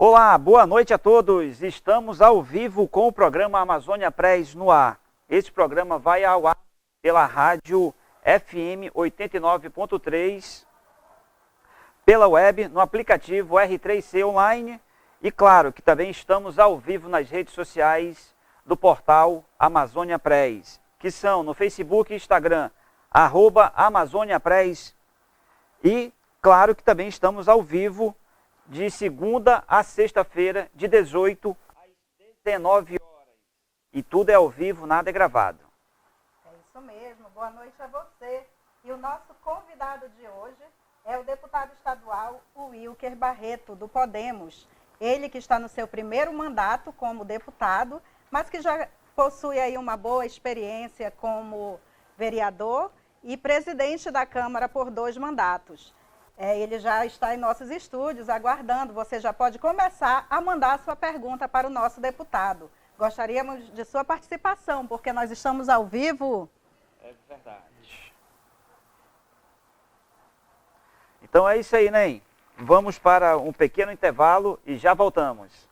Olá, boa noite a todos. Estamos ao vivo com o programa Amazônia Press no ar. Este programa vai ao ar pela rádio FM 89.3, pela web, no aplicativo R3C Online e, claro, que também estamos ao vivo nas redes sociais do portal Amazônia Press, que são no Facebook e Instagram, @AmazôniaPress. E, claro, que também estamos ao vivo de segunda a sexta-feira, de 18 às 19 horas. E tudo é ao vivo, nada é gravado. É isso mesmo. Boa noite a você. E o nosso convidado de hoje é o deputado estadual Wilker Barreto, do Podemos. Ele que está no seu primeiro mandato como deputado, mas que já possui aí uma boa experiência como vereador e presidente da Câmara por 2 mandatos. Ele já está em nossos estúdios aguardando. Você já pode começar a mandar a sua pergunta para o nosso deputado. Gostaríamos de sua participação, porque nós estamos ao vivo. É verdade. Então é isso aí, Ney. Vamos para um pequeno intervalo e já voltamos.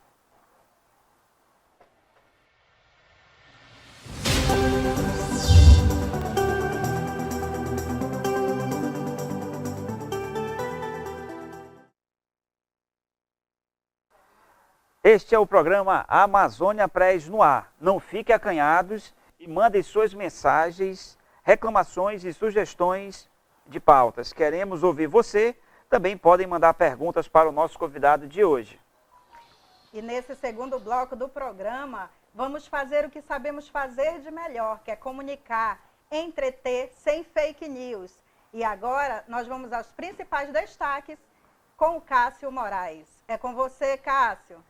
Este é o programa Amazônia Press no ar. Não fiquem acanhados e mandem suas mensagens, reclamações e sugestões de pautas. Queremos ouvir você. Também podem mandar perguntas para o nosso convidado de hoje. E nesse segundo bloco do programa, vamos fazer o que sabemos fazer de melhor, que é comunicar, entreter, sem fake news. E agora nós vamos aos principais destaques com o Cássio Moraes. É com você, Cássio.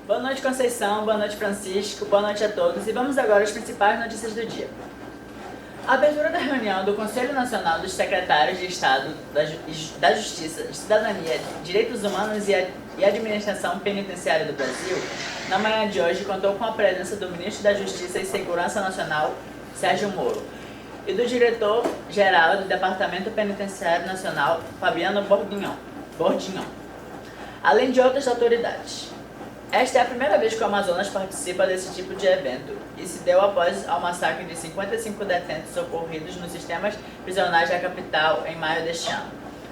Boa noite, Conceição. Boa noite, Francisco. Boa noite a todos. E vamos agora às principais notícias do dia. A abertura da reunião do Conselho Nacional dos Secretários de Estado da Justiça, de Cidadania, Direitos Humanos e Administração Penitenciária do Brasil, na manhã de hoje, contou com a presença do Ministro da Justiça e Segurança Nacional, Sérgio Moro, e do Diretor-Geral do Departamento Penitenciário Nacional, Fabiano Bordignon, além de outras autoridades. Esta é a primeira vez que o Amazonas participa desse tipo de evento e se deu após ao massacre de 55 detentos ocorridos nos sistemas prisionais da capital em maio deste ano.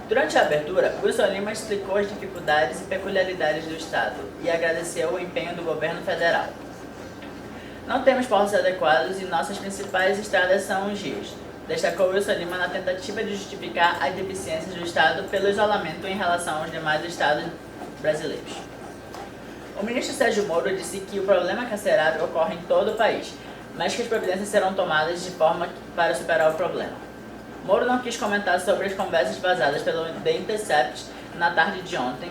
Durante a abertura, Wilson Lima explicou as dificuldades e peculiaridades do Estado e agradeceu o empenho do governo federal. Não temos portos adequados e nossas principais estradas são os rios, destacou Wilson Lima na tentativa de justificar as deficiências do Estado pelo isolamento em relação aos demais estados brasileiros. O ministro Sérgio Moro disse que o problema carcerário ocorre em todo o país, mas que as providências serão tomadas de forma para superar o problema. Moro não quis comentar sobre as conversas vazadas pelo The Intercept na tarde de ontem,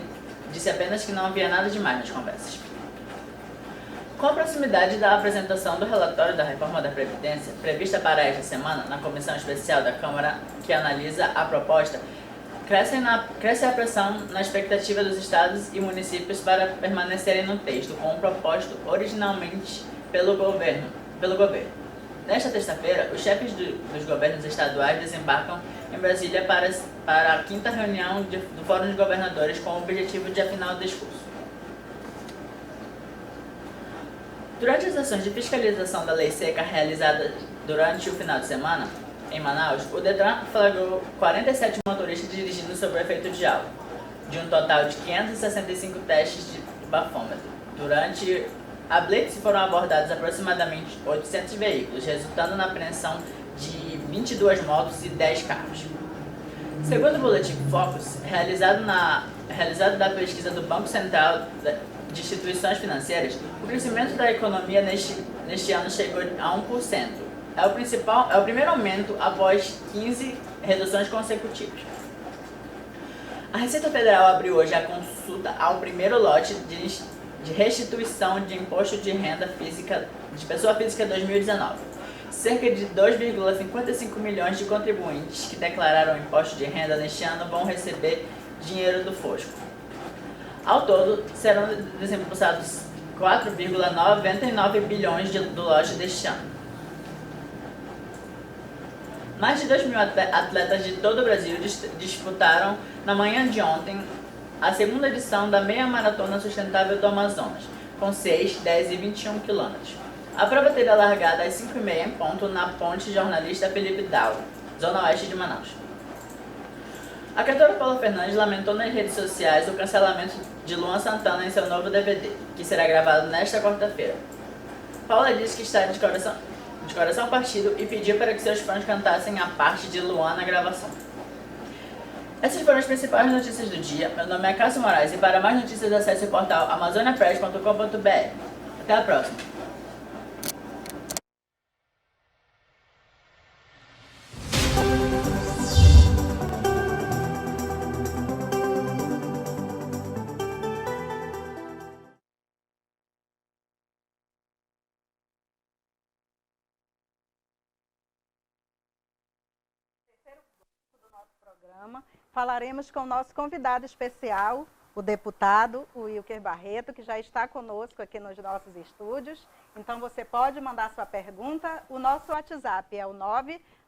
disse apenas que não havia nada demais nas conversas. Com a proximidade da apresentação do relatório da reforma da Previdência, prevista para esta semana na Comissão Especial da Câmara que analisa a proposta, cresce a pressão na expectativa dos estados e municípios para permanecerem no texto, como proposto originalmente pelo governo. Nesta terça-feira, os chefes dos governos estaduais desembarcam em Brasília para a 5ª reunião do Fórum de Governadores com o objetivo de afinar o discurso. Durante as ações de fiscalização da lei seca realizadas durante o final de semana, em Manaus, o Detran flagrou 47 motoristas dirigindo sob o efeito de álcool, de um total de 565 testes de bafômetro. Durante a blitz foram abordados aproximadamente 800 veículos, resultando na apreensão de 22 motos e 10 carros. Segundo o boletim Focus, realizado da pesquisa do Banco Central de Instituições Financeiras, o crescimento da economia neste ano chegou a 1%. É o primeiro aumento após 15 reduções consecutivas. A Receita Federal abriu hoje a consulta ao primeiro lote de restituição de imposto de renda física de pessoa física 2019. Cerca de 2,55 milhões de contribuintes que declararam imposto de renda neste ano vão receber dinheiro do Fosco. Ao todo, serão desembolsados 4,99 bilhões do lote deste ano. Mais de 2.000 atletas de todo o Brasil disputaram na manhã de ontem a segunda edição da Meia Maratona Sustentável do Amazonas, com 6, 10 e 21 quilômetros. A prova terá largada às 5h30 em ponto na Ponte Jornalista Felipe Dalo, zona oeste de Manaus. A cantora Paula Fernandes lamentou nas redes sociais o cancelamento de Luan Santana em seu novo DVD, que será gravado nesta quarta-feira. Paula disse que está de coração partido e pediu para que seus fãs cantassem a parte de Luan na gravação. Essas foram as principais notícias do dia. Meu nome é Cássio Moraes e para mais notícias acesse o portal amazoniapress.com.br. Até a próxima! Falaremos com o nosso convidado especial, o deputado Wilker Barreto, que já está conosco aqui nos nossos estúdios. Então você pode mandar sua pergunta. O nosso WhatsApp é o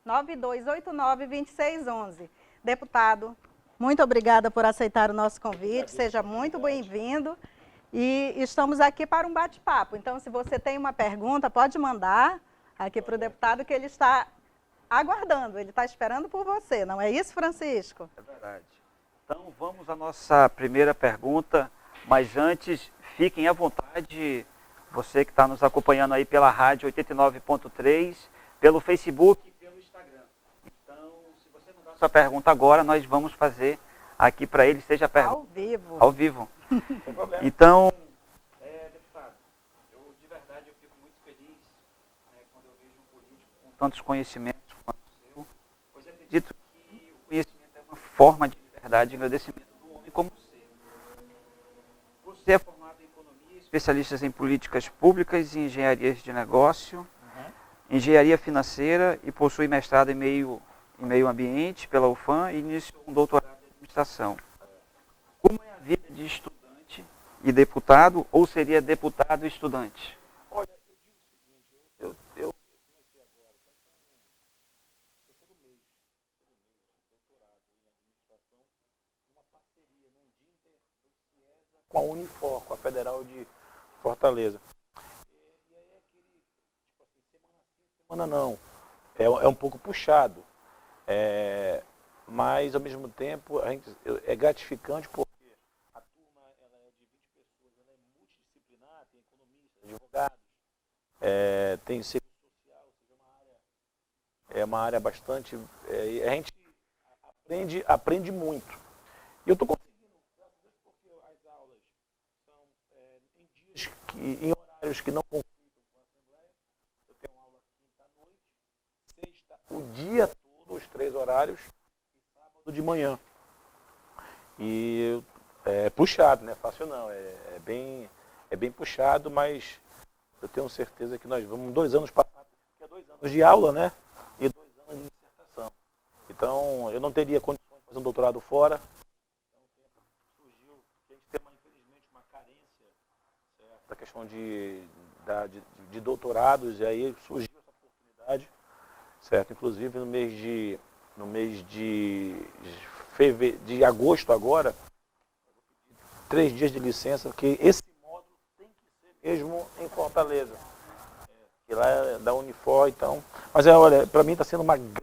992892611. Deputado, muito obrigada por aceitar o nosso convite. Seja muito bem-vindo. E estamos aqui para um bate-papo. Então, se você tem uma pergunta, pode mandar aqui para o deputado, que ele está aguardando, ele está esperando por você, não é isso, Francisco? É verdade. Então vamos à nossa primeira pergunta, mas antes fiquem à vontade, você que está nos acompanhando aí pela rádio 89.3, pelo Facebook e pelo Instagram. Então, se você mandar sua pergunta agora, nós vamos fazer aqui para ele, seja a pergunta. Ao vivo. Ao vivo. Sem problema. Então, deputado, de verdade eu fico muito feliz quando eu vejo um político com tantos conhecimentos, pois acredito que o conhecimento é uma forma de liberdade e agradecimento do homem como ser. Você é formado em economia, especialista em políticas públicas e engenharias de negócio, engenharia financeira e possui mestrado em meio ambiente pela UFAM e iniciou um doutorado em administração. Como é a vida de estudante e deputado, ou seria deputado e estudante? Olha, eu digo o seguinte, eu comecei agora, todo mês, doutorado em administração, uma parceria num dia inteiro com a Unifor, com a Federal de Fortaleza. E aí é aquele, tipo assim, semana sim, semana não. É um pouco puxado, mas ao mesmo tempo é gratificante porque a turma ela é de 20 pessoas, ela é multidisciplinar, tem economistas, advogados, tem serviço social, ou seja, é uma área bastante... a gente aprende muito. E eu estou conseguindo, graças a Deus, porque as aulas são em dias, em horários que não conflitam com a Assembleia. Eu tenho uma aula quinta-noite, sexta, o dia todo, os 3 horários, e sábado de manhã. E é puxado, não é fácil não, é bem puxado, mas eu tenho certeza que nós vamos 2 anos passar, que é 2 anos de aula, né? E 2 anos de dissertação. Então, eu não teria condições de fazer um doutorado fora. Então, surgiu, a gente tem, infelizmente, uma carência, certo? Da questão de doutorados, e aí surgiu essa oportunidade, certo? Inclusive, no mês de agosto agora, 3 dias de licença, porque esse módulo tem que ser mesmo em Fortaleza. Que lá é da Unifor, então... Mas olha, para mim está sendo uma grande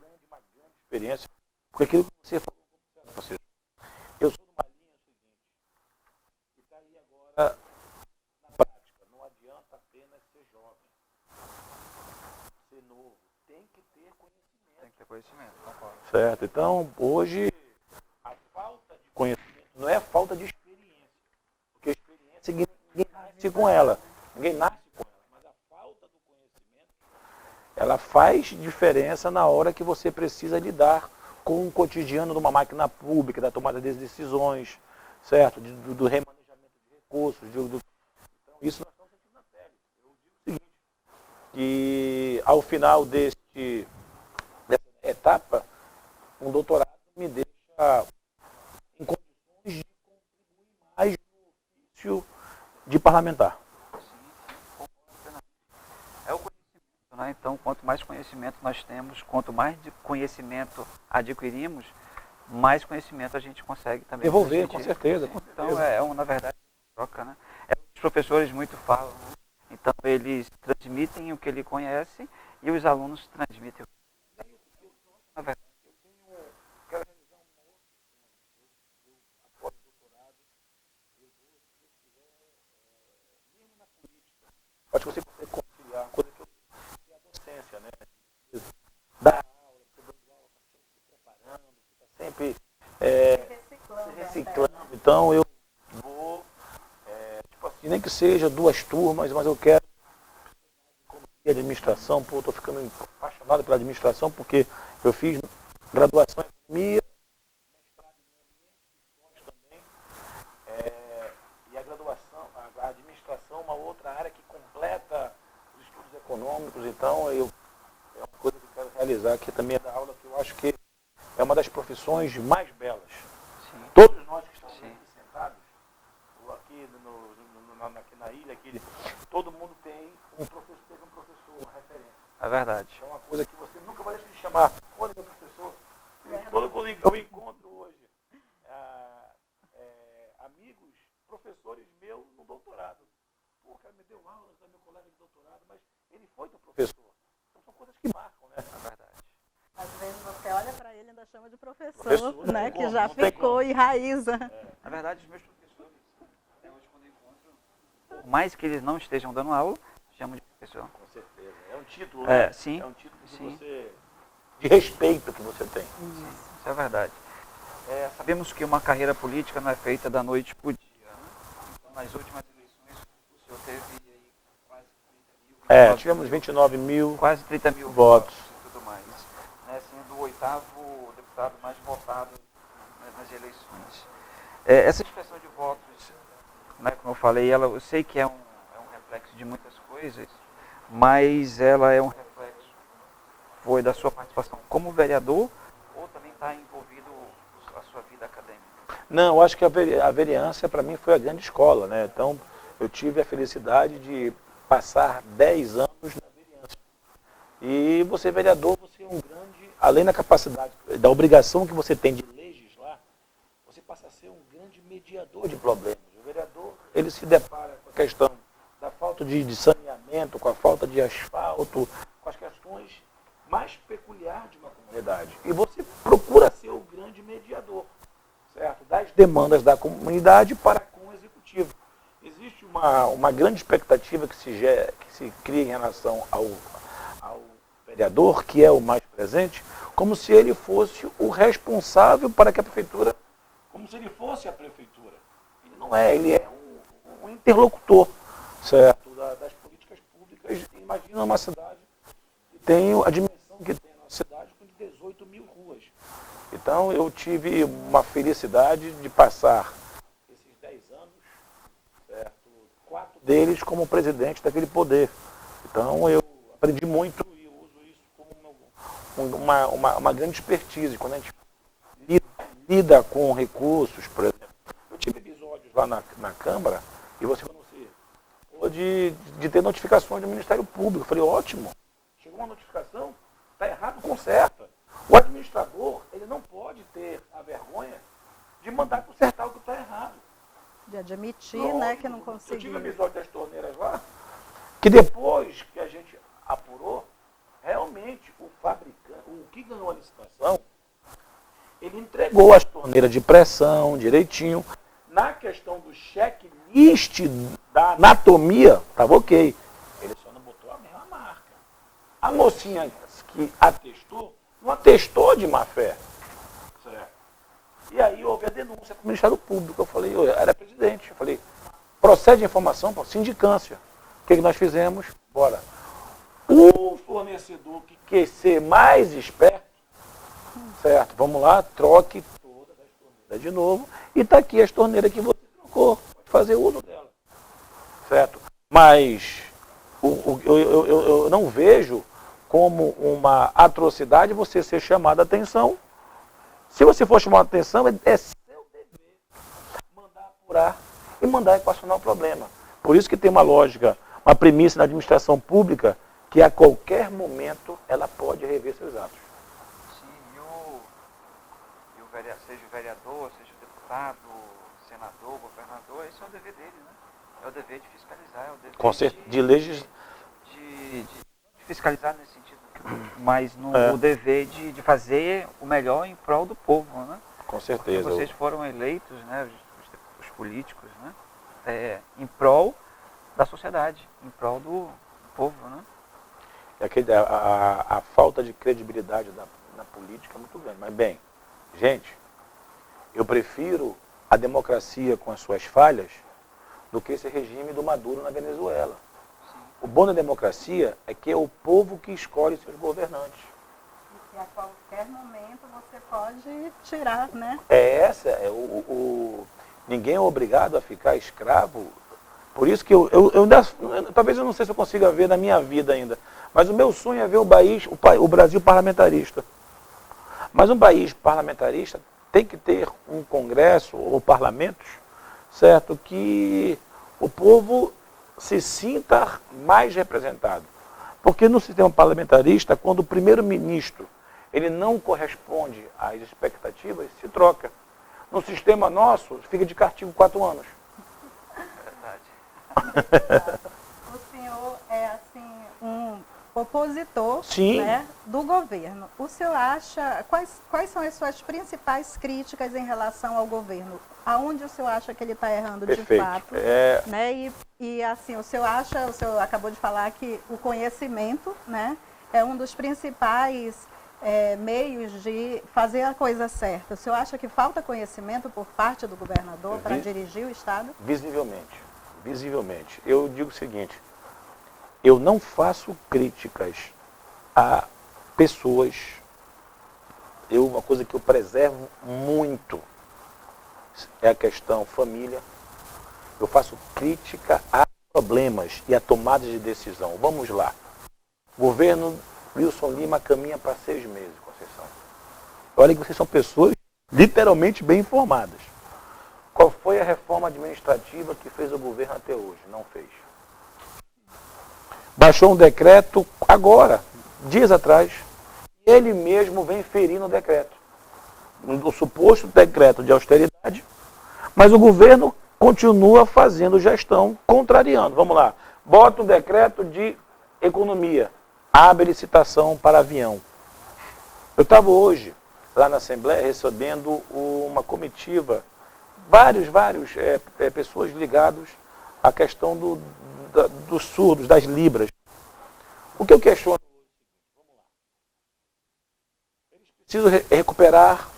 experiência, porque aquilo que você falou, eu sou numa linha seguinte, que está aí agora na prática, não adianta apenas ser jovem, ser novo, tem que ter conhecimento. Tem que ter conhecimento, concordo. Certo, então hoje a falta de conhecimento não é a falta de experiência, porque a experiência ninguém nasce com ela, mas a falta do conhecimento, ela faz diferença na hora que você precisa lidar com o cotidiano de uma máquina pública, da tomada de decisões, certo? Do remanejamento de recursos. Então, isso nós estamos sentindo na pele. Eu digo o seguinte, que ao final dessa etapa, um doutorado me deixa em condições de contribuir mais no ofício de parlamentar. É o conhecimento, né? Então, quanto mais conhecimento nós temos, quanto mais conhecimento adquirimos, mais conhecimento a gente consegue também Devolver, transmitir. com certeza. Então, na verdade, troca, né? É o que os professores muito falam, né? Então, eles transmitem o que ele conhece e os alunos transmitem o que na verdade. Quero realizar pós-doutorado, mesmo na política. Acho que você consegue conciliar uma coisa que é a docência, né? Dar aula, você dando aula, está sempre se preparando, está sempre se reciclando. Então eu vou, tipo assim, nem que seja 2 turmas, mas eu quero administração, estou ficando apaixonado pela administração, porque eu fiz graduação em economia, mestrado em ambiente também, e a graduação, a administração, uma outra área que completa os estudos econômicos. Então é uma coisa que eu quero realizar, que também é da aula, que eu acho que é uma das profissões mais belas. Sim. Todos nós que estamos aqui sentados, aqui, aqui na ilha, todo mundo teve um professor, uma referência. É verdade. É uma coisa que você nunca vai deixar de chamar. Olha, meu professor, todo mundo que eu encontro hoje, amigos, professores meus no doutorado. Pô, o cara me deu aula, meu colega de doutorado, mas ele foi teu professor. Então são coisas que marcam, né? É verdade. Às vezes você olha para ele e ainda chama de professor, Né? Que já ficou e raiza. Na verdade, os meus professores, até hoje quando eu encontro, por mais que eles não estejam dando aula, chamam de professor. Com certeza. É um título, né? Sim. É um título Sim. de respeito que você tem. Sim, isso é verdade. Sabemos que uma carreira política não é feita da noite para o dia. Então, nas últimas eleições, o senhor teve aí quase 30 mil. Tivemos 29 mil. Quase 30 mil votos e tudo mais. Né, sendo o 8º deputado mais votado, né, nas eleições. Essa expressão de votos, né, como eu falei, eu sei que é um reflexo de muitas coisas, mas ela é um reflexo, foi da sua participação como vereador ou também está envolvido a sua vida acadêmica? Não, eu acho que a vereança para mim foi a grande escola, né? Então eu tive a felicidade de passar 10 anos na vereança. E você vereador, você é um grande, além da capacidade, da obrigação que você tem de legislar, você passa a ser um grande mediador de problemas. O vereador, ele se depara com a questão da falta de saneamento, com a falta de asfalto, com as questões mais peculiares de uma comunidade. E você procura ser o grande mediador, certo? Das demandas da comunidade para com o executivo. Existe uma grande expectativa que se cria em relação ao vereador, que é o mais presente, como se ele fosse o responsável para que a prefeitura, como se ele fosse a prefeitura. Ele não é, ele é um interlocutor, certo, das políticas públicas. Imagina uma cidade que tem a dimensão que tem a nossa cidade, com 18 mil ruas. Então eu tive uma felicidade de passar esses 10 anos, certo, 4 deles como presidente daquele poder. Então eu aprendi muito e eu uso isso como uma grande expertise. Quando a gente lida com recursos, por exemplo. Eu tive episódios lá na Câmara, e você de ter notificações do Ministério Público. Eu falei, ótimo, chegou uma notificação, está errado, conserta. O administrador, ele não pode ter a vergonha de mandar consertar o que está errado. De admitir, né, que não conseguiu. Eu tive um episódio das torneiras lá, que depois que a gente apurou, realmente o fabricante, o que ganhou a licitação, ele entregou as torneiras de pressão direitinho. Na questão do checklist da anatomia, estava ok. Ele só não botou a mesma marca. A mocinha que atestou, não atestou de má fé. Certo. E aí houve a denúncia para o Ministério Público. Eu falei, eu era presidente. Eu falei, procede a informação para a sindicância. O que nós fizemos? Bora. O fornecedor que quer ser mais esperto, certo, vamos lá, troque todas as torneiras de novo. E está aqui as torneiras que você trocou. Pode fazer uso dela. Certo? Mas eu não vejo como uma atrocidade você ser chamado a atenção. Se você for chamado a atenção, é seu dever mandar apurar e mandar equacionar o problema. Por isso que tem uma lógica, uma premissa na administração pública, que a qualquer momento ela pode rever seus atos. Sim, e o seja o vereador, seja o deputado, senador, governador, esse é o dever dele, né? É o dever de fiscalizar, é o dever de fiscalizar nesse sentido, mas o dever de fazer o melhor em prol do povo, né? Com certeza. Porque vocês foram eleitos, né, os políticos, né, em prol da sociedade, em prol do povo, né? A falta de credibilidade na política é muito grande. Mas, bem, gente, eu prefiro a democracia com as suas falhas do que esse regime do Maduro na Venezuela. Sim. O bom da democracia é que é o povo que escolhe seus governantes. E que a qualquer momento você pode tirar, né? Ninguém é obrigado a ficar escravo. Por isso que talvez eu não sei se eu consiga ver na minha vida ainda, mas o meu sonho é ver o Brasil parlamentarista. Mas um país parlamentarista tem que ter um congresso ou parlamentos, certo, que o povo se sinta mais representado. Porque no sistema parlamentarista, quando o primeiro-ministro ele não corresponde às expectativas, se troca. No sistema nosso, fica de castigo 4 anos. O senhor é, assim, um opositor, sim, né, do governo. O senhor acha, quais são as suas principais críticas em relação ao governo? Aonde o senhor acha que ele está errando de fato? Né? E assim, o senhor acabou de falar que o conhecimento, né, é um dos principais meios de fazer a coisa certa. O senhor acha que falta conhecimento por parte do governador para dirigir o Estado? Visivelmente. Visivelmente. Eu digo o seguinte, eu não faço críticas a pessoas, uma coisa que eu preservo muito é a questão família. Eu faço crítica a problemas e a tomada de decisão. Vamos lá. O governo Wilson Lima caminha para 6 meses, Conceição. Olha que vocês são pessoas literalmente bem informadas. Qual foi a reforma administrativa que fez o governo até hoje? Não fez. Baixou um decreto agora, dias atrás, e ele mesmo vem ferindo o decreto. O suposto decreto de austeridade, mas o governo continua fazendo gestão contrariando. Vamos lá, bota um decreto de economia, abre licitação para avião. Eu estava hoje lá na Assembleia recebendo uma comitiva, vários pessoas ligadas à questão dos surdos, das libras. O que eu questiono hoje, eles precisam recuperar,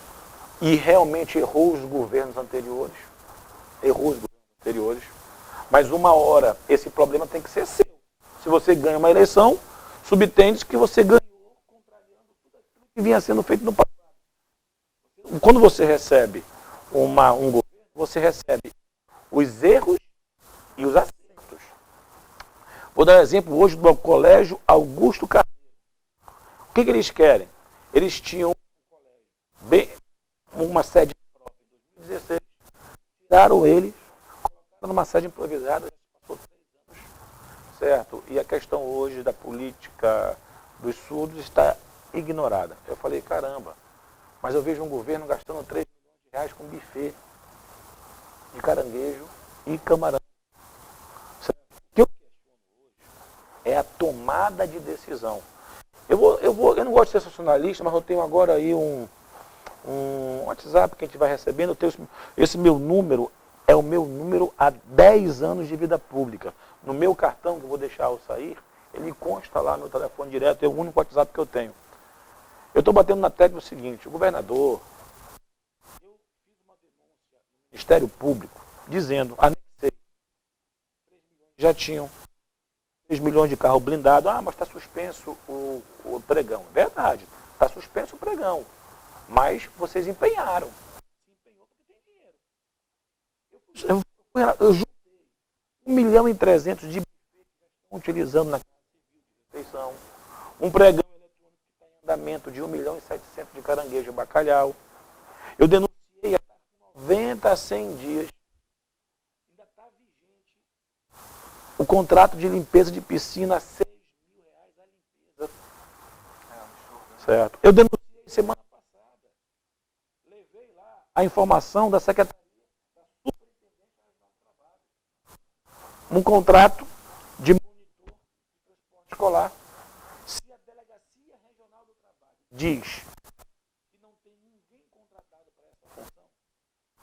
e realmente errou os governos anteriores, mas uma hora esse problema tem que ser seu. Se você ganha uma eleição, subtende que você ganhou contrariando tudo aquilo que vinha sendo feito no passado. Quando você recebe um governo, você recebe os erros e os acertos. Vou dar um exemplo hoje do Colégio Augusto Carneiro. O que eles querem? Eles tinham uma sede própria em 2016, tiraram eles, colocaram numa sede improvisada, passou 3 anos, certo? E a questão hoje da política dos surdos está ignorada. Eu falei, caramba, mas eu vejo um governo gastando 3 milhões de reais com buffet de caranguejo e camarão. O que eu questiono hoje é a tomada de decisão. Eu não gosto de ser sensacionalista, mas eu tenho agora aí um WhatsApp que a gente vai recebendo. Esse meu número é o meu número há 10 anos de vida pública. No meu cartão, que eu vou deixar ao sair, ele consta lá no telefone direto, é o único WhatsApp que eu tenho. Eu estou batendo na tecla o seguinte, o governador, eu fiz uma denúncia no Ministério Público, dizendo, anexei, 3 milhões já tinham 3 milhões de carro blindado, mas está suspenso o pregão. Verdade, está suspenso o pregão. Mas vocês empenharam. Se empenhou porque tem dinheiro. Eu juntei 1.300.000 de buffet que estão utilizando na Casa Civil de refeição. Um pregão eletrônico que está em andamento de 1.700.000 de caranguejo e bacalhau. Eu denunciei há 90 a 100 dias. Ainda está vigente o contrato de limpeza de piscina a R$6.000 a limpeza. Certo? Eu denunciei semana passada. Levei a informação da Secretaria da Superintendência Regional do Trabalho. Um contrato de monitor de transporte escolar. Se a Delegacia Regional do Trabalho diz que não tem ninguém contratado para essa função,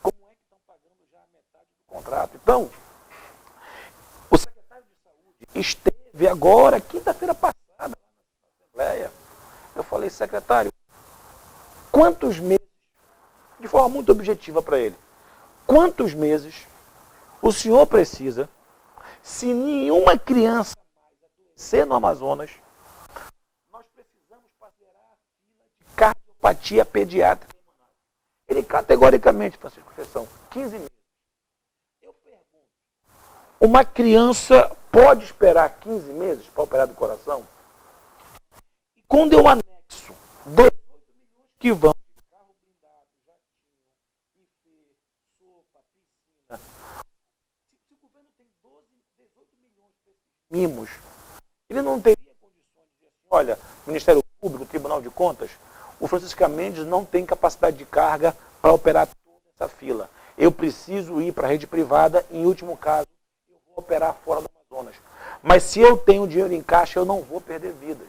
como é que estão pagando já a metade do contrato? Então, o secretário de Saúde esteve agora, quinta-feira passada, lá na Assembleia. Eu falei, secretário, quantos meses, de forma muito objetiva para ele, quantos meses o senhor precisa, se nenhuma criança mais adoecer no Amazonas, nós precisamos zerar a fila de cardiopatia pediátrica. Ele categoricamente, Francisco, são 15 meses. Eu pergunto, uma criança pode esperar 15 meses para operar do coração? E quando eu anexo 18 milhões que vão de carro blindado, jatinho, buffet, sopa, piscina, se o governo tem 18 milhões para esses mimos, ele não teria condições de dizer assim, olha, Ministério Público, Tribunal de Contas, o Francisco Mendes não tem capacidade de carga para operar toda essa fila. Eu preciso ir para a rede privada, em último caso, eu vou operar fora do Amazonas. Mas se eu tenho dinheiro em caixa, eu não vou perder vidas.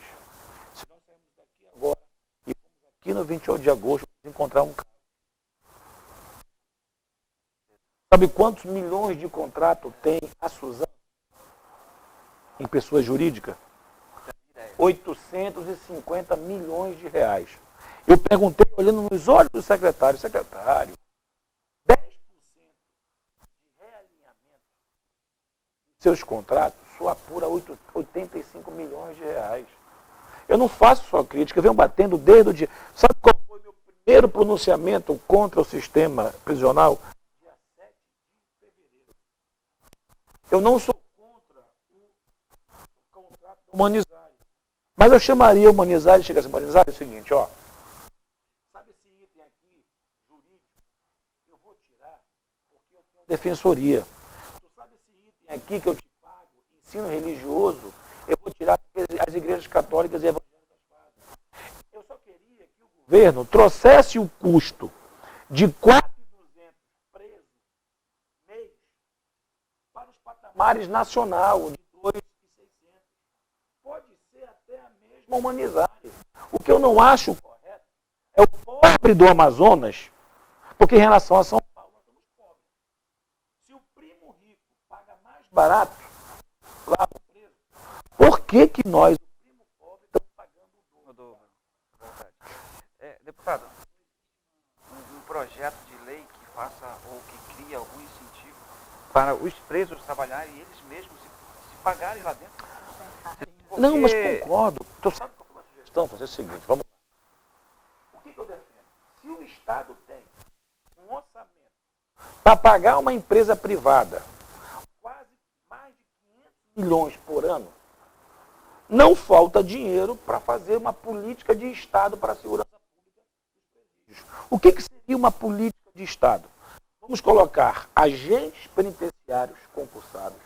Se nós sairmos daqui agora e vamos aqui no 28 de agosto, vamos encontrar um carro. Sabe quantos milhões de contrato tem a Suzano em pessoa jurídica? 850 milhões de reais. Eu perguntei, olhando nos olhos do secretário, 10% de realinhamento dos seus contratos só apura 85 milhões de reais. Eu não faço só crítica, eu venho batendo desde o dia. Sabe qual foi o meu primeiro pronunciamento contra o sistema prisional? Dia 7 de fevereiro. Eu não sou contra o contrato humanizário. Mas eu chamaria humanizário, chega a ser humanizário, é o seguinte, ó. Sabe esse item aqui, jurídico, eu vou tirar porque eu tenho defensoria. Tu sabe esse item aqui que eu te pago, ensino religioso, eu vou tirar porque as igrejas católicas e evangélicas fazem. Eu só queria que o governo trouxesse o custo de 4.200 presos mês para os patamares nacional de 2.600. Pode ser até a mesma humanizária. O que eu não acho correto é o pobre do Amazonas, porque em relação a São Paulo nós somos pobres. Se o primo rico paga mais barato lá no preso, por que nós, o primo pobre, estamos pagando o dobro? Deputado, um projeto de lei que faça ou que crie algum incentivo para os presos trabalharem e eles mesmos se pagarem lá dentro. Porque... Não, mas concordo. Tu sabe qual foi a sugestão? Fazer o seguinte, vamos lá. O que eu defendo? Se o Estado tem um orçamento para pagar uma empresa privada quase mais de 500 milhões por ano, não falta dinheiro para fazer uma política de Estado para a segurança pública dos presídios. O que seria uma política de Estado? Vamos colocar agentes penitenciários concursados.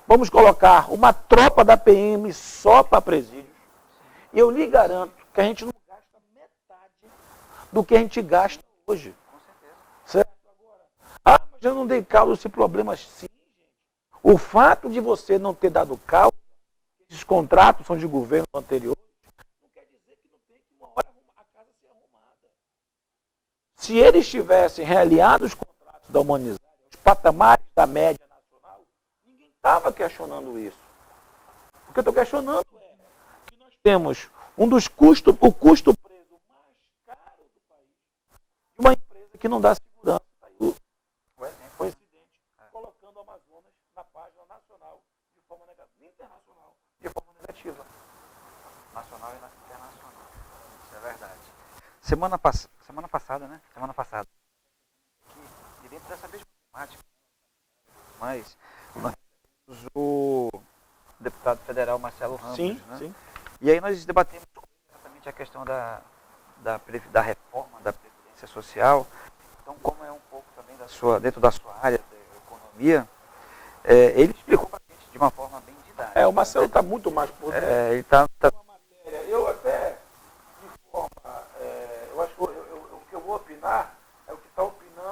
Vamos colocar uma tropa da PM só para presídios. E eu lhe garanto que a gente não gasta metade do que a gente gasta hoje. Com certeza. Certo? Agora, mas eu não dei causa a esse problema. Sim, gente. O fato de você não ter dado causa, esses contratos são de governo anterior, não quer dizer que não tem que uma hora a casa ser arrumada. Se eles tivessem realiado os contratos da humanizária, os patamares da média nacional, ninguém estava questionando isso. O que eu estou questionando é que nós temos um dos custos, o custo preso mais caro do país, de uma empresa que não dá segurança. Está aí o incidente, colocando o Amazonas na página nacional de forma negativa, internacional de forma negativa. Nacional e internacional. Isso é verdade. Semana passada, né? Semana passada. E dentro dessa mesma temática, mas nós temos o deputado federal Marcelo Ramos, Sim, né? sim. E aí nós debatemos exatamente a questão da reforma da Previdência Social. Então, como é um pouco também dentro da sua área da economia, ele explicou para a gente de uma forma bem didática. O Marcelo está muito mais por dentro. Ele está... Eu até, de forma, eu acho que o que eu vou opinar é o que está opinando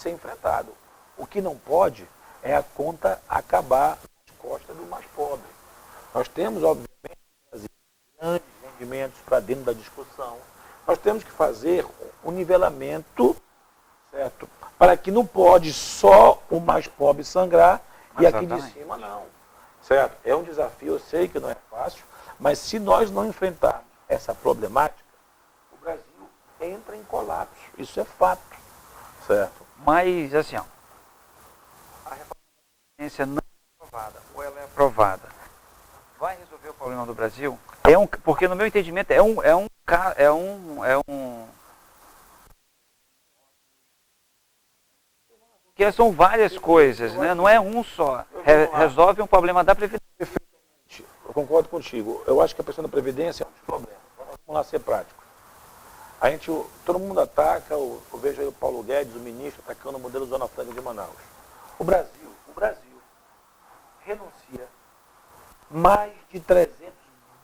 ser enfrentado. O que não pode é a conta acabar nas costas do mais pobre. Nós temos, obviamente, grandes rendimentos para dentro da discussão. Nós temos que fazer um nivelamento, certo? Para que não pode só o mais pobre sangrar e aqui de cima não. Certo? É um desafio, eu sei que não é fácil, mas se nós não enfrentarmos essa problemática, o Brasil entra em colapso. Isso é fato. Certo? Mas, assim, ó, a reforma da Previdência não é aprovada, ou ela é aprovada, vai resolver o problema do Brasil? Porque, no meu entendimento, porque são várias coisas, né? Não é um só. Resolve um problema da Previdência. Eu concordo contigo. Eu acho que a questão da Previdência é um dos problemas. Vamos lá ser prático. Todo mundo ataca, eu vejo aí o Paulo Guedes, o ministro, atacando o modelo Zona Franca de Manaus. O Brasil renuncia mais de 300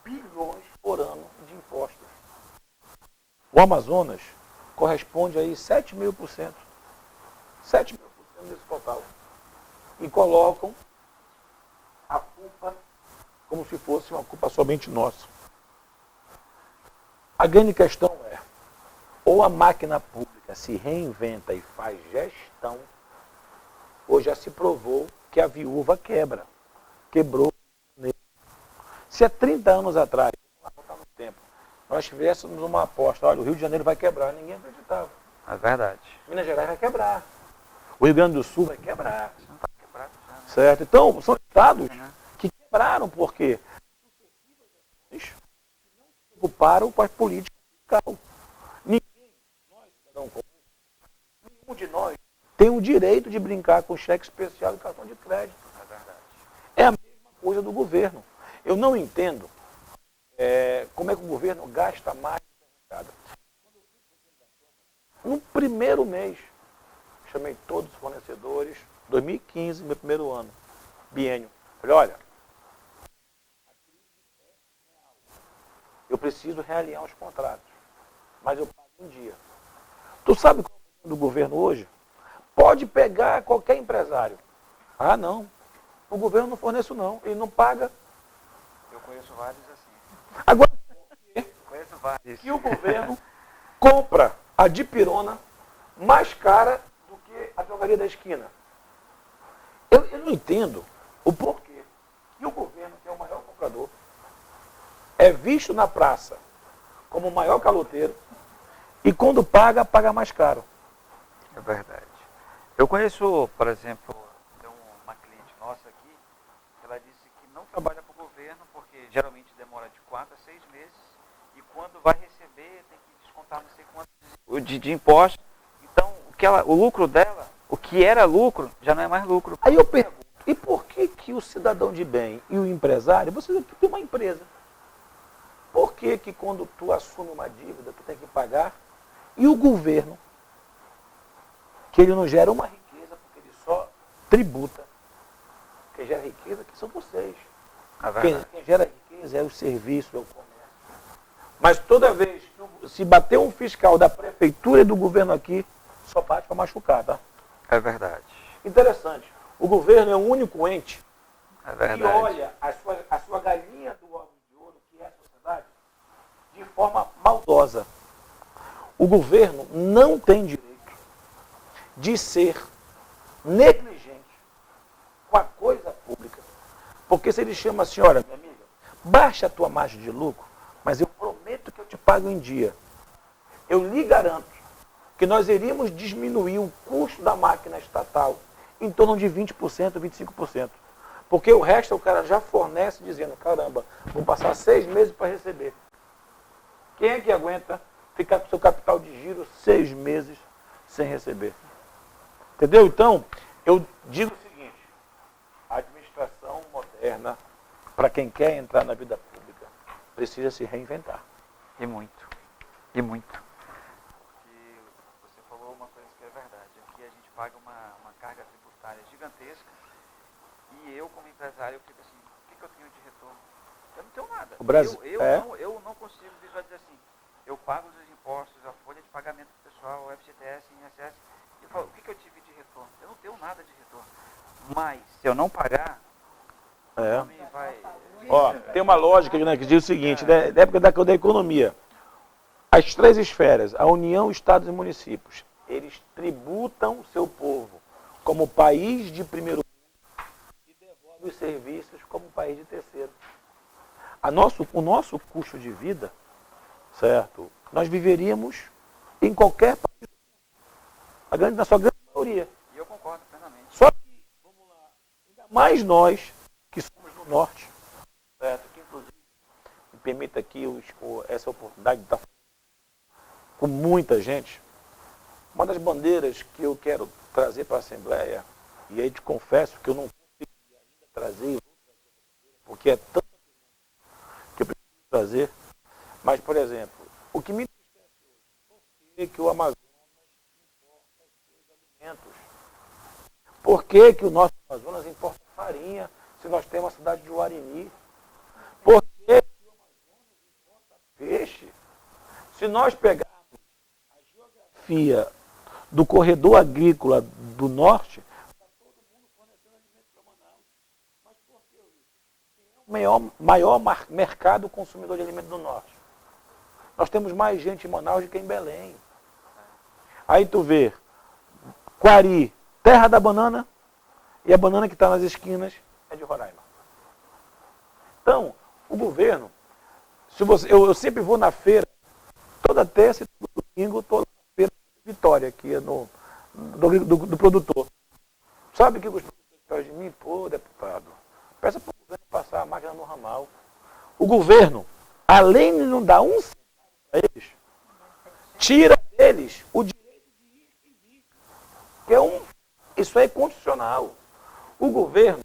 bilhões por ano de impostos. O Amazonas corresponde aí 7.000%. 7.000% desse total. E colocam a culpa como se fosse uma culpa somente nossa. A grande questão é, ou a máquina pública se reinventa e faz gestão, ou já se provou que a viúva quebrou. Se há 30 anos atrás, vamos voltar no tempo, nós tivéssemos uma aposta, olha, o Rio de Janeiro vai quebrar, ninguém acreditava. É verdade. Minas Gerais vai quebrar. O Rio Grande do Sul vai quebrar. Certo? Então, são estados que quebraram, porque não se preocuparam com as políticas fiscais. Nenhum de nós tem o direito de brincar com cheque especial e cartão de crédito. É verdade. É a mesma coisa do governo. Eu não entendo como é que o governo gasta mais. No primeiro mês, chamei todos os fornecedores, 2015, meu primeiro ano, biênio. Falei, olha, eu preciso realinhar os contratos, mas eu pago em dia. Tu sabe qual é o problema do governo hoje? Pode pegar qualquer empresário. Ah, não. O governo não fornece não. Ele não paga. Eu conheço vários assim. Agora, Conheço vários. que o governo compra a dipirona mais cara do que a drogaria da esquina. Eu não entendo o porquê que o governo, que é o maior comprador, é visto na praça como o maior caloteiro e quando paga, paga mais caro. É verdade. Eu conheço, por exemplo, tem uma cliente nossa aqui, ela disse que não trabalha para o governo porque geralmente demora de 4 a 6 meses e quando vai receber tem que descontar não sei quanto de imposto. Então, o lucro dela, o que era lucro, já não é mais lucro. Aí eu pergunto, e por que o cidadão de bem e o empresário, você tem uma empresa, por que quando tu assume uma dívida, tu tem que pagar, e o governo, que ele não gera uma riqueza, porque ele só tributa, quem gera riqueza que são vocês. Quem gera riqueza é o serviço, é o comércio. Mas toda vez que se bater um fiscal da prefeitura e do governo aqui, só bate para machucar, tá? É verdade. Interessante. O governo é o único ente verdade. que olha a sua galinha do ovo de ouro, que é a sociedade, de forma maldosa. O governo não tem direito de ser negligente com a coisa pública. Porque se ele chama a senhora, minha amiga, baixa a tua margem de lucro, mas eu prometo que eu te pago em dia. Eu lhe garanto que nós iríamos diminuir o custo da máquina estatal em torno de 20%, 25%. Porque o resto o cara já fornece dizendo, caramba, vou passar 6 meses para receber. Quem é que aguenta ficar com seu capital de giro 6 meses sem receber? Entendeu? Então, eu digo o seguinte, a administração moderna, para quem quer entrar na vida pública, precisa se reinventar. E muito. E muito. Porque você falou uma coisa que é verdade. Aqui a gente paga uma carga tributária gigantesca e eu, como empresário, eu fico assim, o que eu tenho de retorno? Eu não tenho nada. O Brasil, eu não consigo visualizar assim. Eu pago os impostos, a folha de pagamento pessoal, o FGTS, INSS, e eu falo, o que eu tive de nada de retorno. Mas, se eu não pagar, É. vai... Ó, tem uma lógica, né, que diz o seguinte, né, da época da economia. As três esferas, a União, Estados e municípios, eles tributam seu povo como país de primeiro mundo e devolvem os serviços como país de terceiro. O nosso custo de vida, certo? Nós viveríamos em qualquer país, na sua grande maioria. E eu concordo plenamente. Só que, vamos lá, ainda mais nós que somos do norte, certo? Que inclusive me permita aqui essa oportunidade de estar com muita gente. Uma das bandeiras que eu quero trazer para a Assembleia, e aí te confesso que eu não consegui ainda trazer, porque é tanta que eu preciso trazer, mas, por exemplo, o que me entristece hoje, por que o Amazonas importa seus alimentos? Por que o nosso Amazonas importa farinha, se nós temos a cidade de Juarini? Por que o Amazonas importa peixe? Se nós pegarmos a geografia do corredor agrícola do norte, está todo mundo fornecendo alimentos para Manaus. Mas por que isso? Quem é o maior mercado consumidor de alimentos do norte? Nós temos mais gente em Manaus do que em Belém. Aí tu vê, Quari, terra da banana, e a banana que está nas esquinas é de Roraima. Então, o governo, eu sempre vou na feira, toda terça e todo domingo, toda feira de Vitória, aqui do produtor. Sabe o que os produtores pedem de mim? Pô, deputado, peça para o governo passar a máquina no ramal. O governo, além de não dar um centavo para eles, tira deles o direito de ir e vir. Isso é constitucional. O governo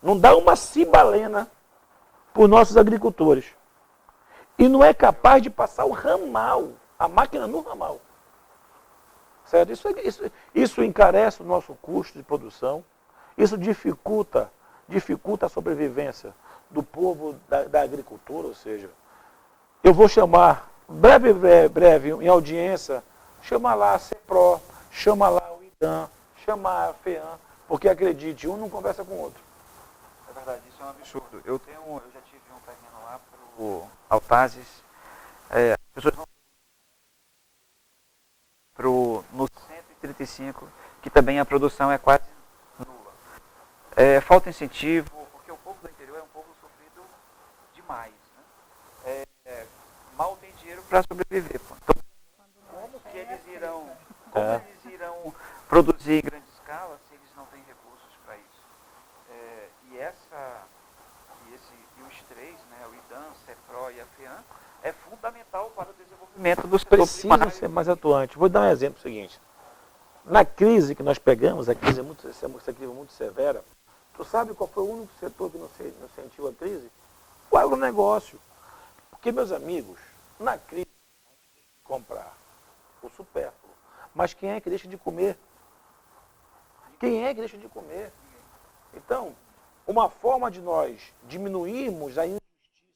não dá uma cibalena para os nossos agricultores. E não é capaz de passar o ramal, a máquina no ramal. Certo? Isso encarece o nosso custo de produção, isso dificulta a sobrevivência do povo da agricultura, ou seja, eu vou chamar, breve, em audiência, chamar lá a CEPRO, chamar lá o IDAM, chamar a FEAM, porque acredite, um não conversa com o outro. É verdade, isso é um absurdo. Eu já tive um terreno lá para o Altazes, as pessoas vão no 135, que também a produção é quase nula. Falta incentivo, porque o povo do interior é um povo sofrido demais. Né? Mal tem dinheiro para sobreviver. Pô. Então, como que eles irão produzir em grande escala se eles não têm recursos para isso? E os três, né, o IDAM, CEPRO e a FEAM, é fundamental para o desenvolvimento do setor Precisam primário. ser mais atuantes. Vou dar um exemplo seguinte. Na crise que nós pegamos, essa crise muito severa, tu sabe qual foi o único setor que não sentiu a crise? O agronegócio. Porque, meus amigos, na crise, a gente tem que comprar o supérfluo. Mas quem é que deixa de comer? Quem é que deixa de comer? Então, uma forma de nós diminuirmos a injustiça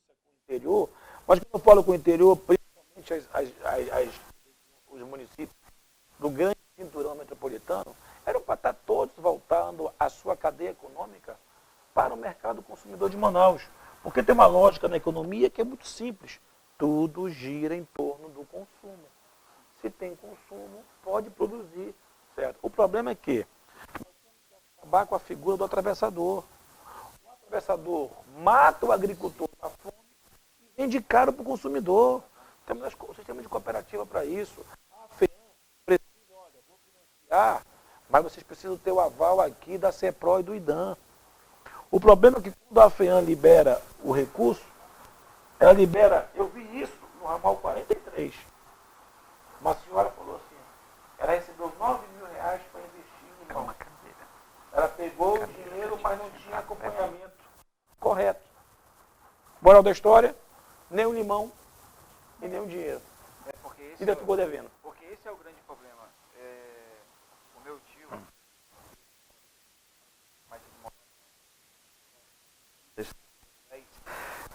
com o interior, mas quando eu falo com o interior, principalmente os municípios do grande cinturão metropolitano, eram para estar todos voltando a sua cadeia econômica para o mercado consumidor de Manaus. Porque tem uma lógica na economia que é muito simples. Tudo gira em torno do consumo. Se tem consumo, pode produzir. Certo? O problema é que nós temos que acabar com a figura do atravessador. O atravessador mata o agricultor da fome e vende caro para o consumidor. Temos o sistema de cooperativa para isso. A FEAM precisa, olha, vou financiar, mas vocês precisam ter o aval aqui da CEPRO e do IDAM. O problema é que quando a FEAM libera o recurso, ela libera, eu vi isso no ramal 43. Uma senhora falou assim, ela recebeu R$9.000 para investir em limão. Ela pegou o dinheiro, mas não tinha acompanhamento correto. Moral da história, nem o limão e nem o dinheiro. E ainda ficou devendo. Porque esse é o grande problema. O meu tio,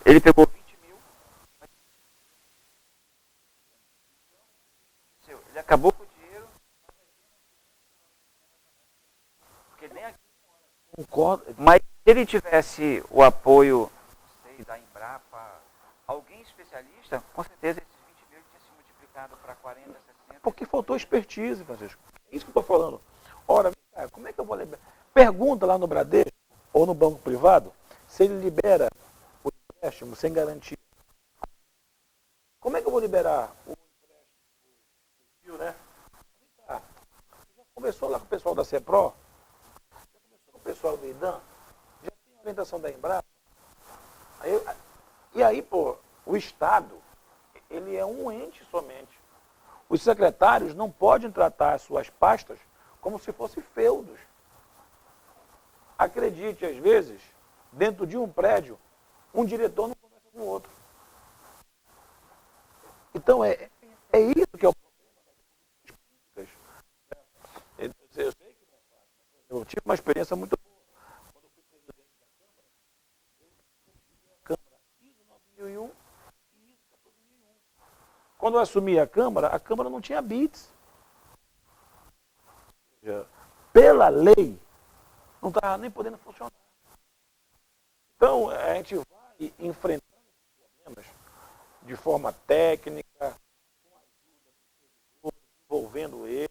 ele pegou 20 mil, ele acabou com o dinheiro, porque nem aqui. Concordo. Mas se ele tivesse o apoio, não sei, da Embrapa, alguém especialista, com certeza esses 20 mil tinham se multiplicado para 40, 60. Porque faltou expertise, Francisco. É isso que eu estou falando. Ora, cara, como é que eu vou liberar? Pergunta lá no Bradesco ou no banco privado se ele libera o empréstimo sem garantia. Como é que eu vou liberar o empréstimo, né? Já conversou lá com o pessoal da CEPRO? Já conversou com o pessoal do IDAM? Já tem orientação da Embrapa? E aí, pô, o Estado, ele é um ente somente. Os secretários não podem tratar as suas pastas como se fossem feudos. Acredite, às vezes, dentro de um prédio, um diretor não conversa com o outro. Então, é isso que é o problema das políticas públicas. Eu sei que não é fácil. Eu tive uma experiência muito boa. Quando eu fui presidente da Câmara, eu consegui a Câmara ISO 9001 e ISO 14001. Quando eu assumi a Câmara não tinha BITS. Pela lei, não estava nem podendo funcionar. Então, a gente vai enfrentando esses problemas de forma técnica, com a ajuda dos servidores, envolvendo eles.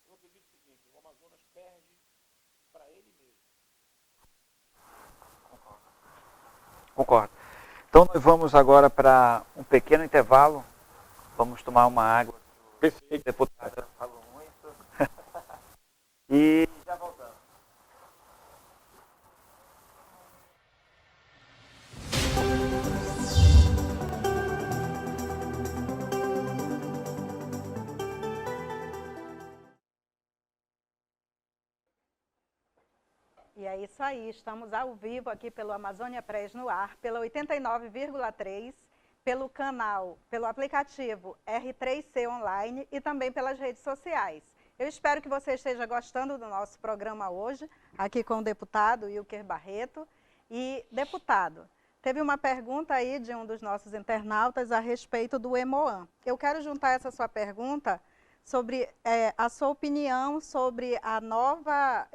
Eu acredito o seguinte, o Amazonas perde para ele mesmo. Concordo. Então nós vamos agora para um pequeno intervalo. Vamos tomar uma água. Perfeito. Deputada falou muito. E já voltamos. E é isso aí, estamos ao vivo aqui pelo Amazônia Press no ar, pela 89,3, pelo canal, pelo aplicativo R3C Online e também pelas redes sociais. Eu espero que você esteja gostando do nosso programa hoje, aqui com o deputado Wilker Barreto. E, deputado, teve uma pergunta aí de um dos nossos internautas a respeito do EMOAN. Eu quero juntar essa sua pergunta sobre a sua opinião sobre a nova,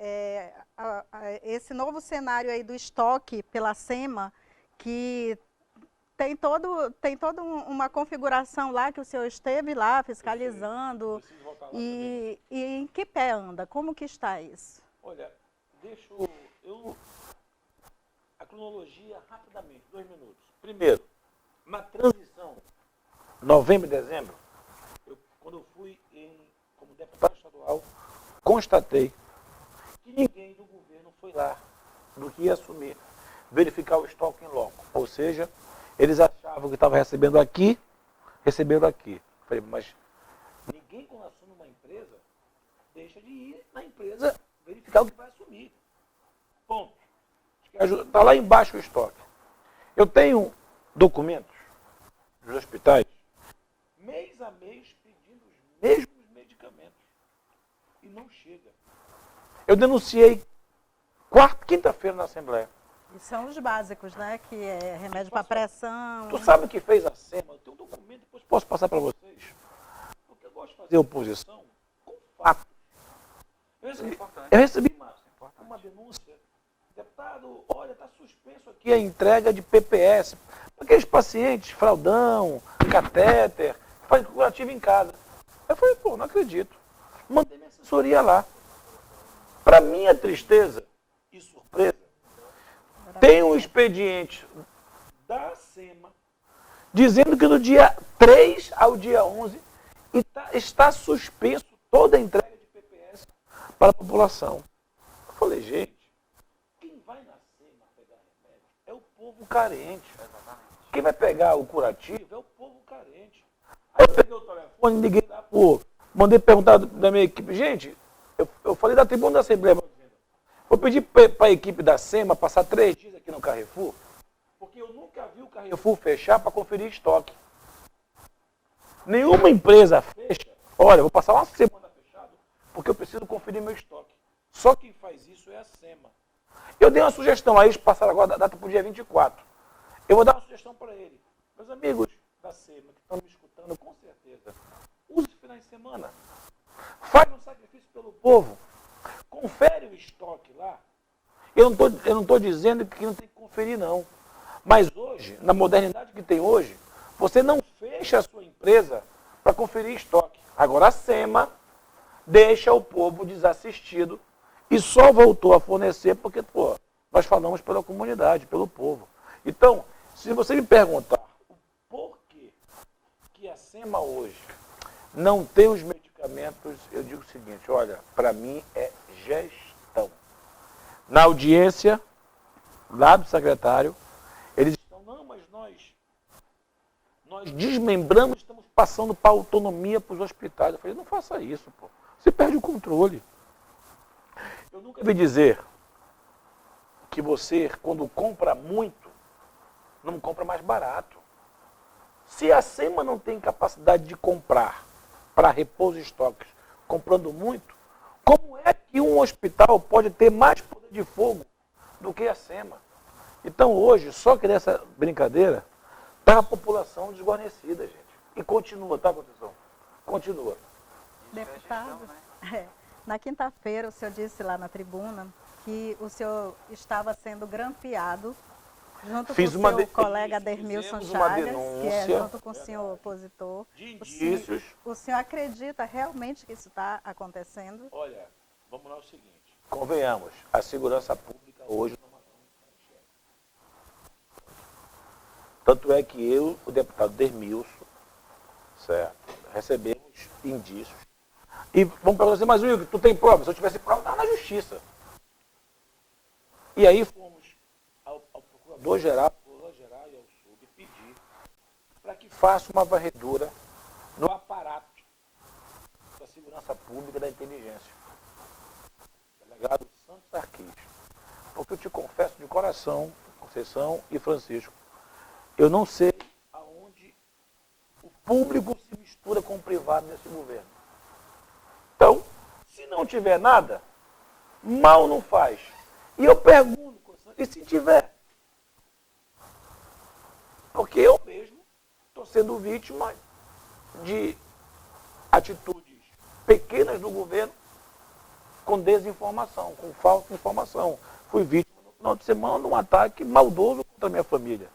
esse novo cenário aí do estoque pela SEMA, que tem toda uma configuração lá que o senhor esteve lá fiscalizando. E em que pé anda? Como que está isso? Olha, a cronologia rapidamente, 2 minutos. Primeiro, na transição, novembro e dezembro, quando eu fui como deputado estadual, constatei que ninguém do governo foi lá do que ia assumir, verificar o estoque em loco. Ou seja, eles achavam que estava recebendo aqui, receberam aqui. Falei, mas ninguém quando assume uma empresa, deixa de ir na empresa verificar o que vai assumir. Ponto. Está lá embaixo o estoque. Eu tenho documentos dos hospitais, mês a mês, pedindo os mesmos medicamentos. E não chega. Eu denunciei quinta-feira na Assembleia. E são os básicos, né? Que é remédio para pressão. Tu sabe o que fez a SEMA? Eu tenho um documento, depois posso passar para vocês. Porque eu gosto de fazer oposição com fatos. Eu recebi uma denúncia. Deputado, olha, está suspenso aqui a entrega de PPS. Para aqueles pacientes, fraldão, catéter, faz curativo em casa. Eu falei, pô, não acredito. Mandei minha assessoria lá. Para minha tristeza e surpresa, tem um expediente da SEMA dizendo que do dia 3 ao dia 11 está suspenso toda a entrega de PPS para a população. Eu falei, gente, quem vai na SEMA pegar remédio é o povo carente. Quem vai pegar o curativo é o povo carente. Aí eu peguei o telefone, liguei lá, mandei perguntar da minha equipe, gente, eu falei da tribuna da Assembleia, vou pedir para a equipe da SEMA passar 3 dias aqui no Carrefour, porque eu nunca vi o Carrefour fechar para conferir estoque. Nenhuma empresa fecha, olha, vou passar uma semana fechado, porque eu preciso conferir meu estoque. Só quem faz isso é a SEMA. Eu dei uma sugestão, aí eles passaram agora a data para o dia 24. Eu vou dar uma sugestão para ele. Meus amigos da SEMA, que estão me escutando com certeza, use os finais de semana. Faz um sacrifício pelo povo. Confere o estoque lá. Eu não estou dizendo que não tem que conferir, não. Mas hoje, na modernidade que tem hoje, você não fecha a sua empresa para conferir estoque. Agora a SEMA deixa o povo desassistido e só voltou a fornecer porque, nós falamos pela comunidade, pelo povo. Então, se você me perguntar o porquê que a SEMA hoje não tem os medicamentos, eu digo o seguinte, olha, para mim é gestão. Na audiência, lá do secretário, eles estão, não, mas nós desmembramos, estamos passando para autonomia para os hospitais. Eu falei, não faça isso, pô. Você perde o controle. Eu nunca vi dizer que você, quando compra muito, não compra mais barato. Se a SEMA não tem capacidade de comprar para repor os estoques, comprando muito, como é que um hospital pode ter mais poder de fogo do que a SEMA? Então hoje, só que nessa brincadeira, está a população desguarnecida, gente. E continua, tá, Conceição? Continua. Deputado, na quinta-feira o senhor disse lá na tribuna que o senhor estava sendo grampeado junto com o seu colega Dermilson Chagas, que é junto com o senhor opositor. De indícios. O senhor acredita realmente que isso está acontecendo? Olha, vamos lá o seguinte. Convenhamos, a segurança pública hoje não está em xeque. Tanto é que eu, o deputado Dermilson, certo, recebemos indícios. E vamos perguntar assim, mas Wilker, tu tem prova? Se eu tivesse prova, estava na justiça. E aí fomos ao Procurador-Geral e ao SUB pedir para que faça uma varredura no aparato da segurança pública e da inteligência. Delegado Santos Arquis. Porque eu te confesso de coração, Conceição e Francisco, eu não sei aonde o público se mistura com o privado nesse governo. Então, se não tiver nada, mal não faz. E eu pergunto, e se tiver? Porque eu mesmo estou sendo vítima de atitudes pequenas do governo com desinformação, com falsa informação. Fui vítima no final de semana de um ataque maldoso contra a minha família.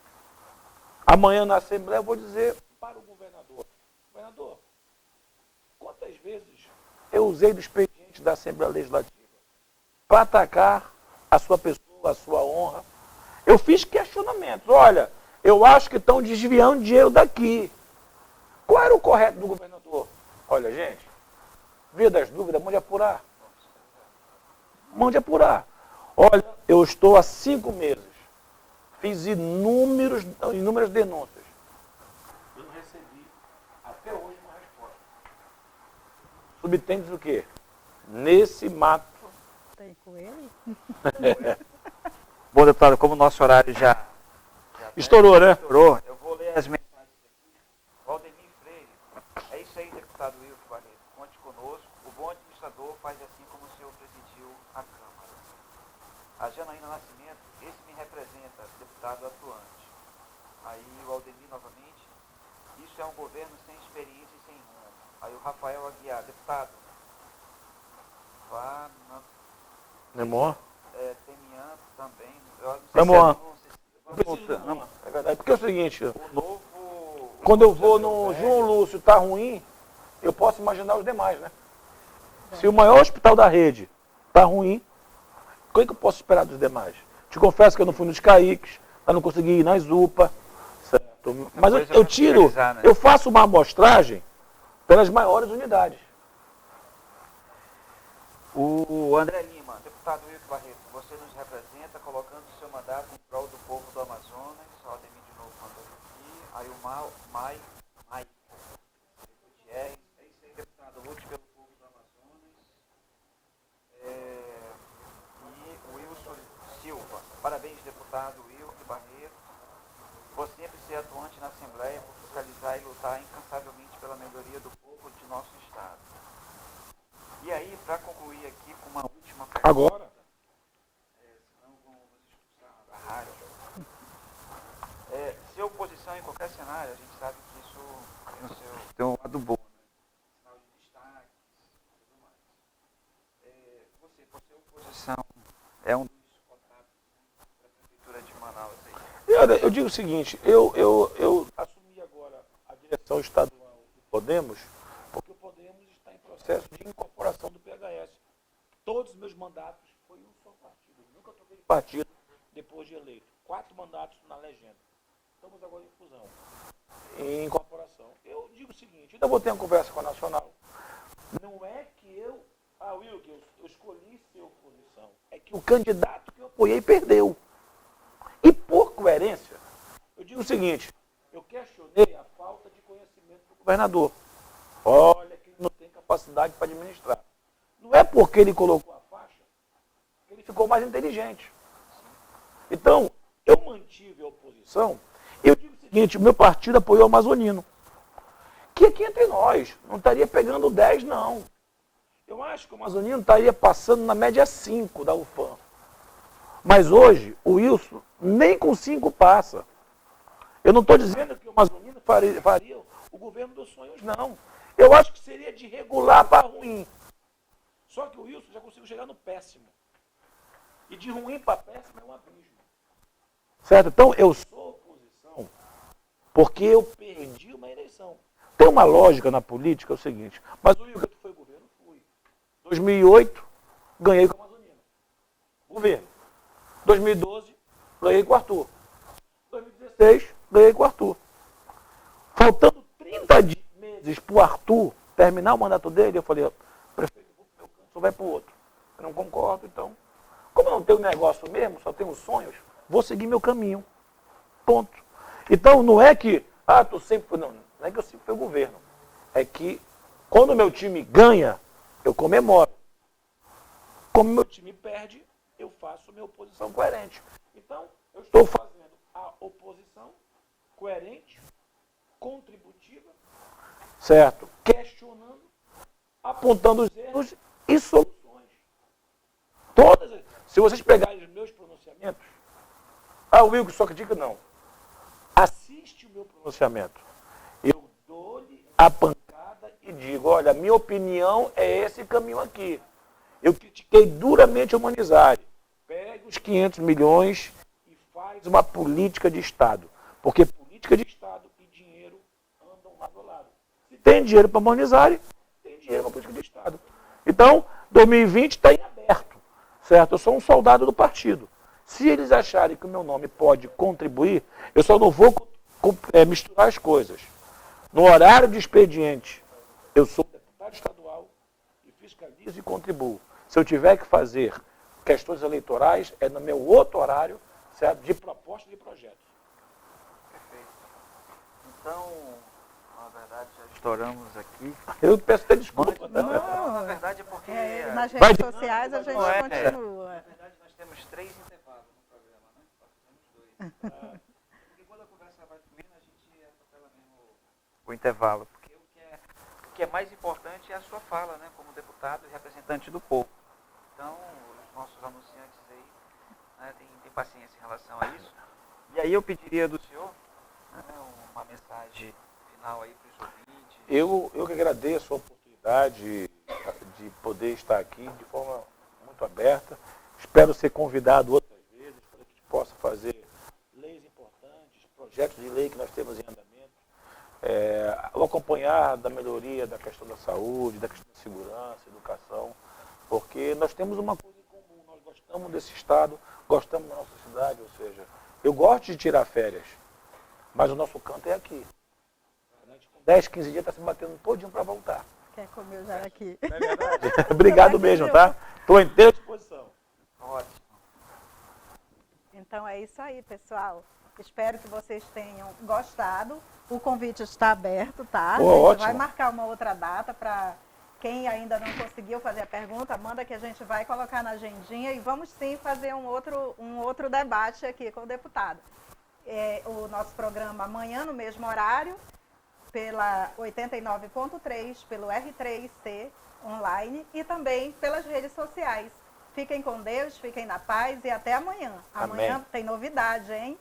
Amanhã na Assembleia eu vou dizer para o governador, governador, quantas vezes eu usei do expediente da Assembleia Legislativa para atacar a sua pessoa, a sua honra. Eu fiz questionamentos. Olha, eu acho que estão desviando dinheiro daqui. Qual era o correto do governador? Olha, gente, via das dúvidas, mande apurar. Mande apurar. Olha, eu estou há 5 meses. Fiz inúmeras denúncias. Eu não recebi até hoje uma resposta. Subtende o quê? Nesse mato. Tem coelho? Bom, deputado, como o nosso horário já Estourou, né? estourou, eu vou ler as mensagens aqui. Valdemir Freire, é isso aí, deputado Wilker Barreto. Conte conosco. O bom administrador faz assim como o senhor presidiu a Câmara. A Janaína Nascimento, esse me representa, deputado atuante. Aí o Aldemir novamente, isso é um governo sem experiência e sem rumo. Aí o Rafael Aguiar, deputado, vá na... Nemó? Temian também. Nemó. Não, É verdade. Porque é o seguinte, o novo... quando eu vou no João Lúcio tá ruim, eu posso imaginar os demais, né? Se o maior hospital da rede tá ruim, o que eu posso esperar dos demais? Te confesso que eu não fui nos CAICs, eu não consegui ir nas UPA, certo? Mas eu tiro, né? eu faço uma amostragem pelas maiores unidades. O André Lima, deputado Wilker Barreto, você nos representa colocando o seu mandato em prol do povo do Amazonas. O Aldemir de novo mandou aqui. Aí o Mai Gutierrez, é isso aí, deputado, lute pelo povo do Amazonas. E o Wilson Silva, parabéns, deputado Wilker Barreto. Vou sempre ser atuante na Assembleia por fiscalizar e lutar incansavelmente pela melhoria do povo de nosso Estado. E aí, para concluir aqui com uma última pergunta. Agora? Senão vamos expulsar da rádio. Ser oposição em qualquer cenário, a gente sabe que isso tem um lado bom, né? Sinal de destaque e tudo mais. Você, por ser oposição é um dos contatos da Prefeitura de Manaus aí? Eu digo o seguinte, eu assumi agora a direção estadual do Podemos, porque o Podemos está em processo de incorporação do PHS. Todos os meus mandatos foi um só partido. Eu nunca troquei de partido depois de eleito. 4 mandatos na legenda. Estamos agora em fusão, em incorporação. Eu digo o seguinte, ainda vou ter uma conversa com a Nacional. Não é que Wilker, eu escolhi ser oposição. É que o candidato que eu apoiei perdeu. E por coerência, eu digo o seguinte, eu questionei a falta de conhecimento do governador. Olha que ele não tem capacidade para administrar. Não é porque ele colocou a faixa que ele ficou mais inteligente. Então, eu mantive a oposição. Eu digo o seguinte, o meu partido apoiou o Amazonino. Que aqui entre nós, não estaria pegando 10, não. Eu acho que o Amazonino estaria passando na média 5 da UFAM. Mas hoje, o Wilson nem com 5 passa. Eu não estou dizendo que o Amazonino faria o governo dos sonhos, não. Eu acho que seria de regular para ruim. Só que o Wilson já conseguiu chegar no péssimo. E de ruim para péssimo é um abismo. Certo? Então, eu sou oposição porque eu perdi uma eleição. Tem uma lógica na política, é o seguinte, mas o Wilker foi governo? Fui. 2008, ganhei com a Amazonina. Governo. 2012, ganhei com o Arthur. 2016, ganhei com o Arthur. Faltando 30 meses para o Arthur terminar o mandato dele, eu falei, prefeito, eu vou pro meu canto, só vai para o outro. Eu não concordo, então. Como eu não tenho negócio mesmo, só tenho sonhos, vou seguir meu caminho. Ponto. Então, não é que, tu sempre foi, não é que eu sempre fui o governo. É que, quando o meu time ganha, eu comemoro. Como meu time perde, eu faço minha oposição coerente. Então, eu estou fazendo a oposição coerente, contributiva, certo? Questionando, apontando os erros e soluções. Se vocês pegarem os meus pronunciamentos, o Wilker só critica, não. Assiste o meu pronunciamento. Eu dou-lhe a pancada e digo, olha, minha opinião é esse caminho aqui. Eu critiquei duramente o Manizari. Pega os 500 milhões e faz uma política de Estado. Porque política de Estado e dinheiro andam lado a lado. Se tem dinheiro para Manizari, tem dinheiro para política de Estado. Então, 2020 está em aberto. Certo? Eu sou um soldado do partido. Se eles acharem que o meu nome pode contribuir, eu só não vou misturar as coisas. No horário de expediente, eu sou deputado estadual e fiscalizo e contribuo. Se eu tiver que fazer questões eleitorais, é no meu outro horário, certo? De proposta de projetos. Perfeito. Então, na verdade, já estouramos aqui. Eu peço até desculpa. Não, na verdade é porque... nas redes sociais a gente continua. Na verdade, nós temos 3 intervalos no programa, né? Nós temos 2. Porque quando a conversa vai fluindo, a gente atropela mesmo o intervalo. Porque o que é mais importante é a sua fala, né? Como deputado e representante do povo. Então, os nossos anunciantes aí, né, têm paciência em relação a isso. E aí eu pediria do senhor, né, uma mensagem final aí para os ouvintes. Eu que agradeço a oportunidade de poder estar aqui de forma muito aberta. Espero ser convidado outras vezes para que a gente possa fazer leis importantes, projetos de lei que nós temos em andamento, o acompanhar da melhoria da questão da saúde, da questão da segurança, educação, porque nós temos uma coisa em comum, nós gostamos desse estado, gostamos da nossa cidade, ou seja, eu gosto de tirar férias, mas o nosso canto é aqui. 10, 15 dias está se batendo todinho para voltar. Quer comer o jaraqui? Não é verdade? Obrigado mesmo, tá? Estou à inteira disposição. Ótimo. Então é isso aí, pessoal. Espero que vocês tenham gostado. O convite está aberto, tá? Pô, a gente ótimo. vai marcar uma outra data para quem ainda não conseguiu fazer a pergunta, manda que a gente vai colocar na agendinha e vamos sim fazer um outro debate aqui com o deputado. O nosso programa amanhã no mesmo horário, pela 89.3, pelo R3C online e também pelas redes sociais. Fiquem com Deus, fiquem na paz e até amanhã. Amém. Amanhã tem novidade, hein?